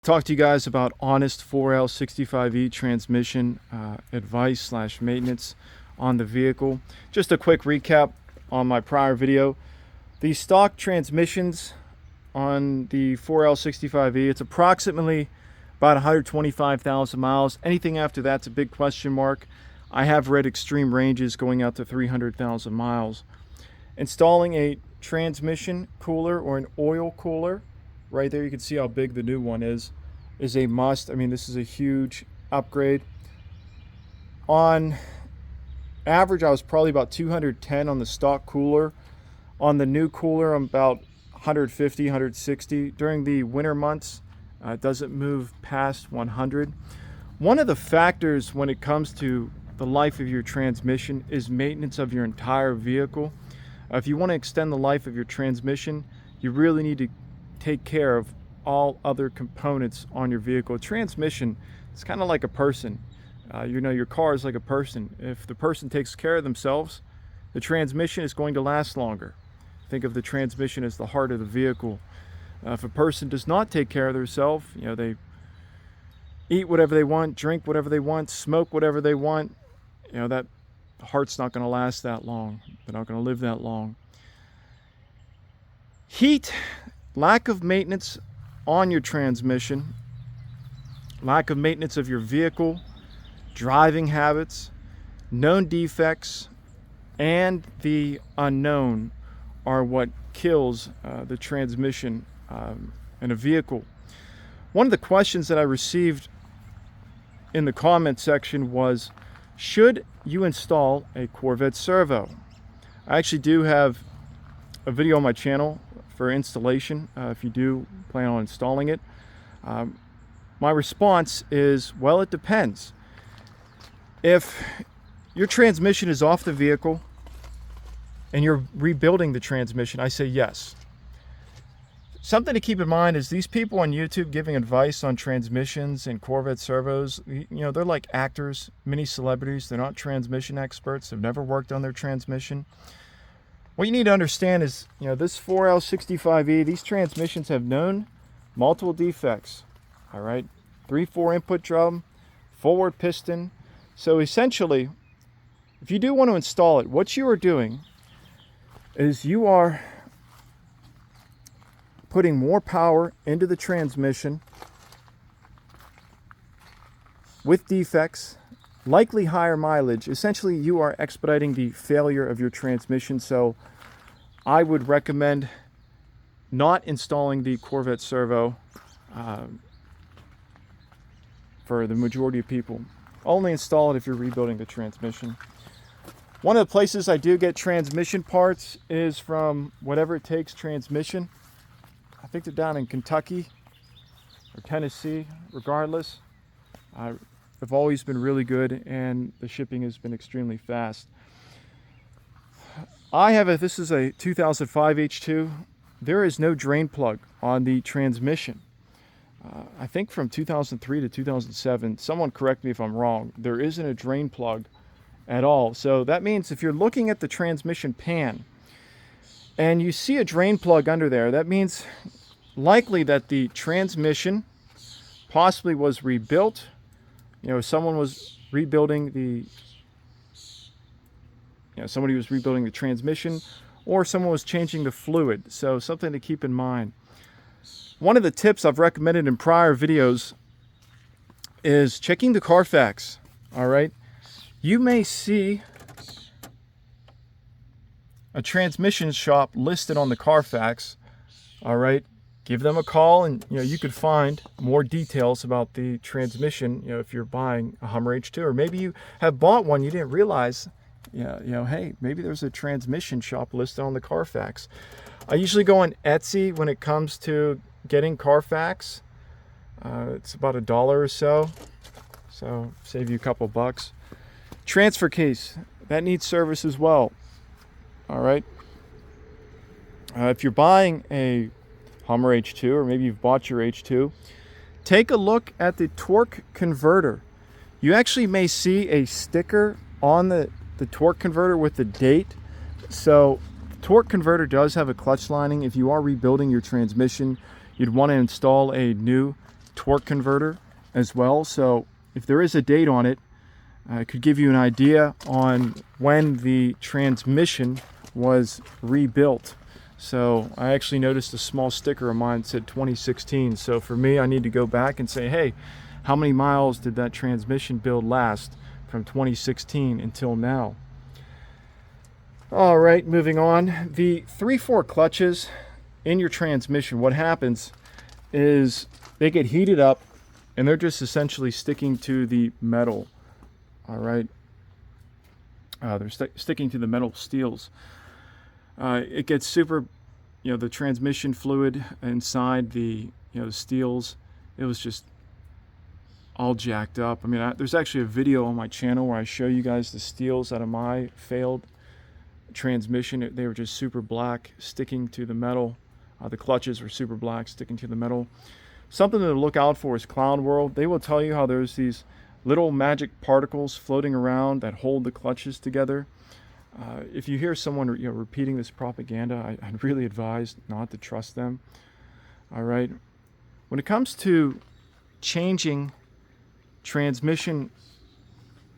Talk to you guys about honest 4L65E transmission advice / maintenance on the vehicle. Just a quick recap on my prior video. The stock transmissions on the 4L65E, it's approximately about 125,000 miles. Anything after that's a big question mark. I have read extreme ranges going out to 300,000 miles. Installing a transmission cooler or an oil cooler, right there you can see how big the new one is a must. I mean, this is a huge upgrade. On average, I was probably about 210 on the stock cooler. On the new cooler, I'm about 150, 160. During the winter months, it doesn't move past 100. One of the factors when it comes to the life of your transmission is maintenance of your entire vehicle. If you want to extend the life of your transmission, you really need to take care of all other components on your vehicle. Transmission is kind of like a person. Your car is like a person. If the person takes care of themselves, the transmission is going to last longer. Think of the transmission as the heart of the vehicle. If a person does not take care of themselves, they eat whatever they want, drink whatever they want, smoke whatever they want, that heart's not going to last that long. They're not going to live that long. Heat, lack of maintenance on your transmission, lack of maintenance of your vehicle, driving habits, known defects, and the unknown are what kills the transmission in a vehicle. One of the questions that I received in the comment section was, should you install a Corvette Servo? I actually do have a video on my channel for installation if you do plan on installing it. My response is, well, it depends. If your transmission is off the vehicle and you're rebuilding the transmission, I say yes. Something to keep in mind is these people on YouTube giving advice on transmissions and Corvette servos, they're like actors, mini celebrities. They're not transmission experts. They've never worked on their transmission. What you need to understand is, this 4L65E, these transmissions have known multiple defects. All right, 3/4 input drum, forward piston. So essentially, if you do want to install it, what you are doing is you are putting more power into the transmission with defects, likely higher mileage. Essentially, you are expediting the failure of your transmission. So I would recommend not installing the Corvette Servo for the majority of people. Only install it if you're rebuilding the transmission. One of the places I do get transmission parts is from Whatever It Takes Transmission. I think they're down in Kentucky or Tennessee. Regardless, they've always been really good, and the shipping has been extremely fast. This is a 2005 H2. There is no drain plug on the transmission. I think from 2003 to 2007, someone correct me if I'm wrong, there isn't a drain plug at all. So that means if you're looking at the transmission pan and you see a drain plug under there, that means likely that the transmission possibly was rebuilt. Someone was rebuilding somebody was rebuilding the transmission, or someone was changing the fluid. So something to keep in mind. One of the tips I've recommended in prior videos is checking the Carfax. All right, you may see a transmission shop listed on the Carfax. All right, give them a call, and you could find more details about the transmission. If you're buying a HUMMER H2, or maybe you have bought one, you didn't realize. Hey, maybe there's a transmission shop listed on the Carfax. I usually go on Etsy when it comes to getting Carfax. It's about $1 or so save you a couple bucks. Transfer case, that needs service as well. All right, if you're buying a HUMMER H2, or maybe you've bought your H2, take a look at the torque converter. You actually may see a sticker on the torque converter with the date. So the torque converter does have a clutch lining. If you are rebuilding your transmission, you'd want to install a new torque converter as well. So if there is a date on it, it could give you an idea on when the transmission was rebuilt. So I actually noticed a small sticker of mine that said 2016. So for me, I need to go back and say, hey, how many miles did that transmission build last from 2016 until now? All right, moving on. The 3/4 clutches in your transmission, what happens is they get heated up and they're just essentially sticking to the metal. All right, they're sticking to the metal steels. It gets super, the transmission fluid inside the, the steels, it was just all jacked up. I mean, there's actually a video on my channel where I show you guys the steels out of my failed transmission. They were just super black, sticking to the metal. The clutches were super black, sticking to the metal. Something to look out for is Cloud World. They will tell you how there's these little magic particles floating around that hold the clutches together. If you hear someone repeating this propaganda, I'd really advise not to trust them. All right. When it comes to changing transmission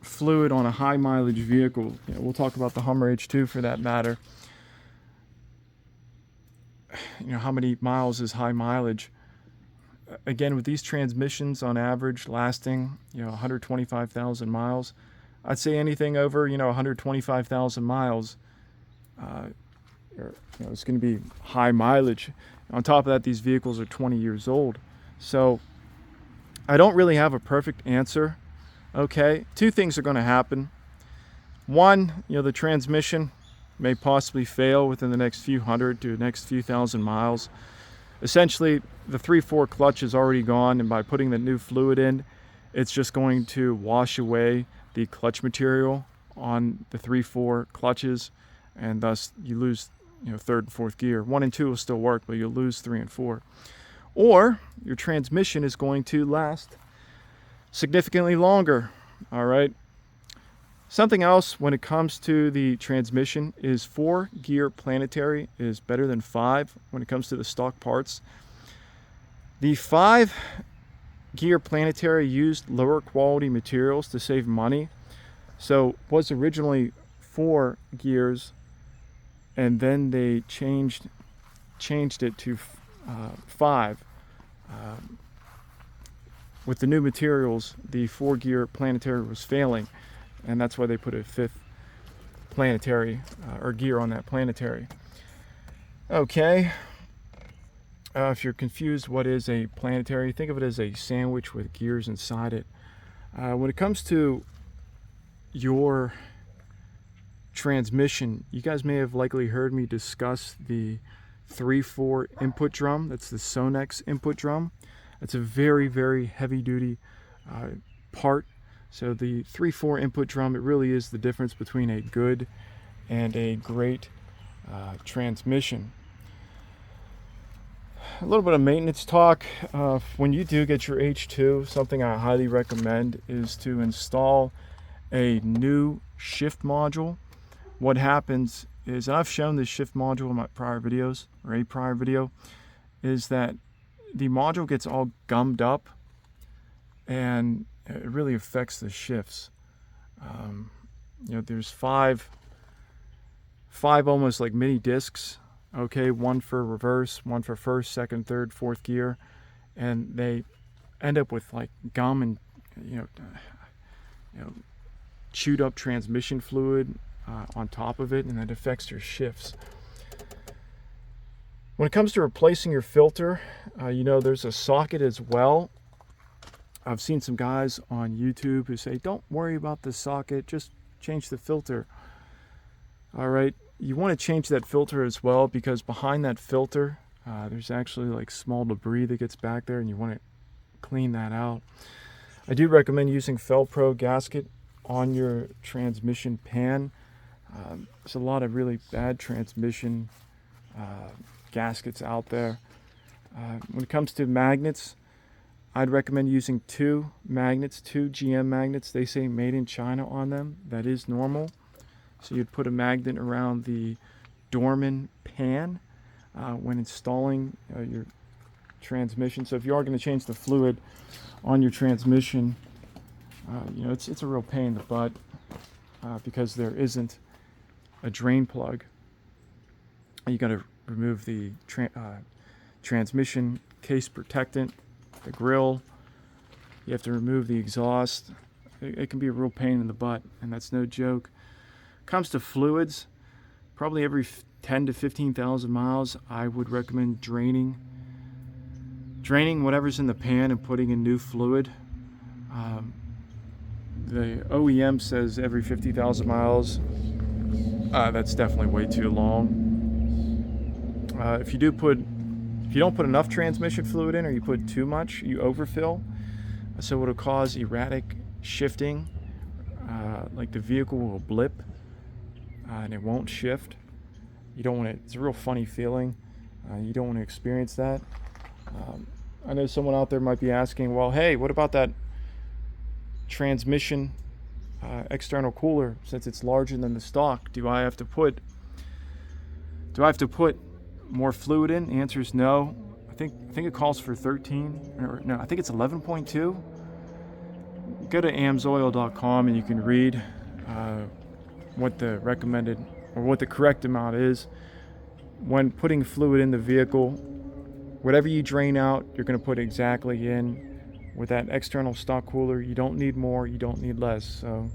fluid on a high mileage vehicle, we'll talk about the Hummer H2 for that matter. How many miles is high mileage? Again, with these transmissions on average lasting 125,000 miles, I'd say anything over 125,000 miles, it's going to be high mileage. On top of that, these vehicles are 20 years old, so I don't really have a perfect answer. Okay, two things are going to happen. One, the transmission may possibly fail within the next few hundred to the next few thousand miles. Essentially, the 3/4 clutch is already gone, and by putting the new fluid in, it's just going to wash away the clutch material on the 3/4 clutches, and thus you lose third and fourth gear. 1 and 2 will still work, but you'll lose 3 and 4. Or your transmission is going to last significantly longer. All right. Something else when it comes to the transmission is 4-gear planetary is better than 5 when it comes to the stock parts. The 5-gear planetary used lower quality materials to save money. So was originally 4 gears, and then they changed it to 5. With the new materials, the 4-gear planetary was failing, and that's why they put a 5th planetary or gear on that planetary. Okay. If you're confused what is a planetary, think of it as a sandwich with gears inside it. When it comes to your transmission, you guys may have likely heard me discuss the 3/4 input drum. That's the Sonex input drum. It's a very, very heavy duty part. So the 3/4 input drum, it really is the difference between a good and a great transmission. A little bit of maintenance talk. When you do get your H2, something I highly recommend is to install a new shift module. What happens is, and I've shown this shift module in my prior videos, or a prior video, is that the module gets all gummed up and it really affects the shifts. There's five almost like mini discs. Okay, one for reverse, one for first, second, third, fourth gear, and they end up with like gum and chewed up transmission fluid on top of it, and that affects your shifts. When it comes to replacing your filter, there's a socket as well. I've seen some guys on YouTube who say, don't worry about the socket, just change the filter. All right, you want to change that filter as well, because behind that filter, there's actually like small debris that gets back there, and you want to clean that out. I do recommend using Felpro gasket on your transmission pan. There's a lot of really bad transmission gaskets out there. When it comes to magnets, I'd recommend using 2 magnets, 2 GM magnets. They say made in China on them. That is normal. So you'd put a magnet around the Dorman pan when installing your transmission. So if you are going to change the fluid on your transmission, you know, it's a real pain in the butt because there isn't a drain plug. You got to remove the transmission case protectant, the grill. You have to remove the exhaust. It can be a real pain in the butt, and that's no joke. Comes to fluids, probably every 10 to 15,000 miles, I would recommend draining whatever's in the pan and putting in new fluid. The OEM says every 50,000 miles. That's definitely way too long. If you don't put enough transmission fluid in, or you put too much, you overfill. So it'll cause erratic shifting, like the vehicle will blip and it won't shift. You don't want it. It's a real funny feeling. You don't want to experience that. I know someone out there might be asking, well, hey, what about that transmission external cooler? Since it's larger than the stock, do I have to put more fluid in? The answer is no. I think it calls for 13, or no, I think it's 11.2. Go to amsoil.com and you can read what the recommended, or what the correct amount is when putting fluid in the vehicle. Whatever you drain out, you're going to put exactly in. With that external stock cooler, you don't need more, you don't need less. So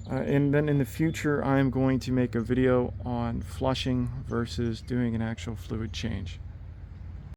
and then in the future, I'm going to make a video on flushing versus doing an actual fluid change.